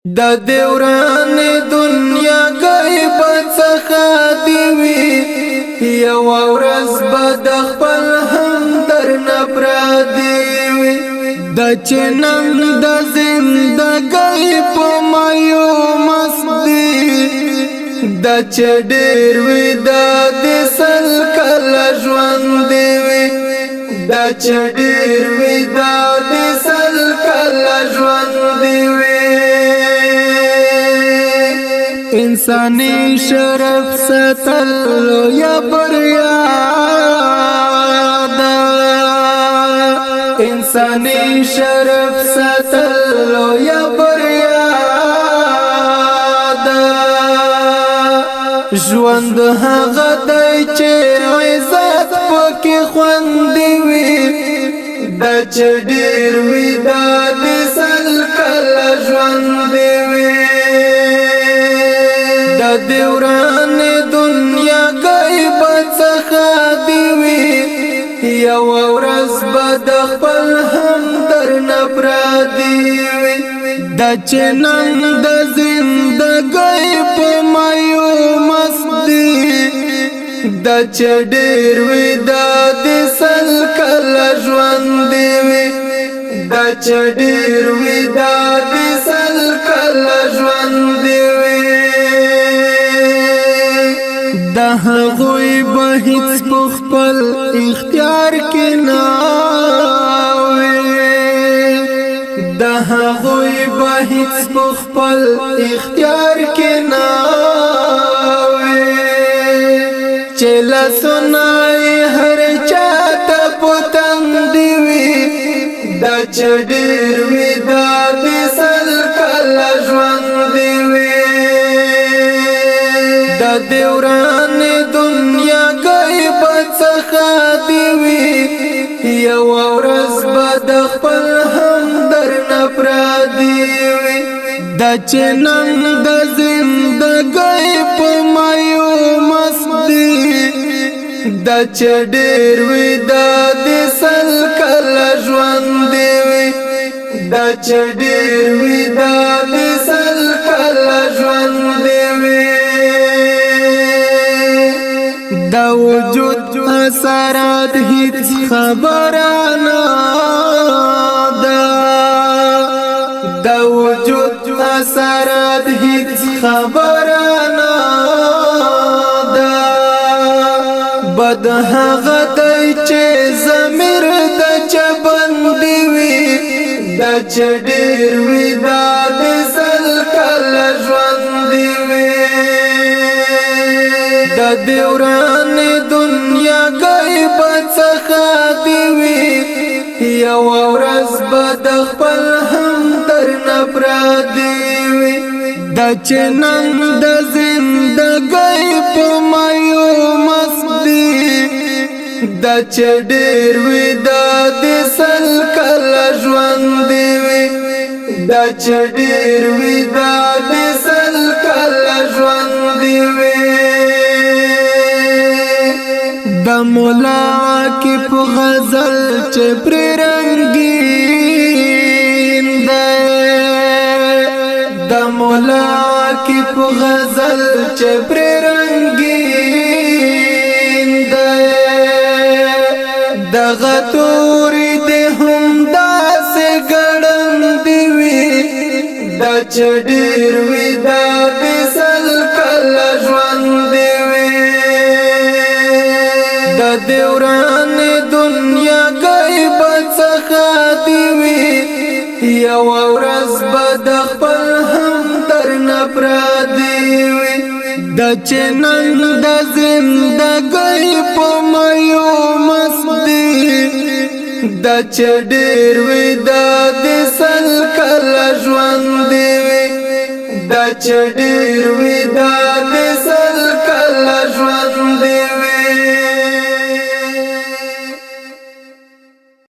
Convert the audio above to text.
د دوران دنیا غیب څخه دی وی یو ورځ به د خپل هم در نه پردي وي د چنن د زندګۍ په مایو مستی د چډیر وی د سل کله ژوند وی د چډیر وی د سل کله ژوند وی انسانی شرف ستلو یا بریا دا انسانی شرف ستلو یا بریا دا ژوند هغه دی چې عزت پکې خوندې وي د چډیر وي د سل کله ژوند وي دوران دنیا غیب څخه دی وی یو ورځ به د خپل هم در نه پردي وي د چنن د زندګۍ په مایو مستی د چډیر وی د سل کله ژوند وي د چډیر وی د سل کله ژوند وي د هغوی به هیڅ په خپل اختیار کې نه وي د هغوی به هیڅ په خپل اختیار کې نه وي چې لاسونه هر چاته پتند وي د چډیر وي د سل کله ژوند وي د دوران دنیا غیب څخه دی وی یو ورځ به د خپل هم در نه پردي وي د چنن د زندګۍ په مایو مستی د چډیر وي د سل کله ژوند وي د چډیر وي د سل کله ژوند وي د وجود اثرات هیڅ خبره نه ده د وجود اثرات هیڅ خبره نه ده بد هغه دی چې ضمیر د چبندي وي د چډیر وي د سل کله ژوند وي د دوران دنیا غیب څخه دی وی یو ورځ به د خپل هم در نه پردي وي د چنن د زندګۍ په مایو مستی د چډیر وي د سل کله ژوند وي د چډیر وي د سل کله ژوند وي د مولا کی په غزل چې پر رنگین ده د مولا کی په غزل چې پر رنگین ده د غتوري ده هم داسې ګړم دی وی د چډیر وی د سل کله ژوند وی د دوران دنیا غیب څخه دی وی یو ورځ به د خپل هم در نه پردي وي د چنن د زندګۍ په مایو مستی د چډیر وی د سل کله ژوند وي د چډیر وی د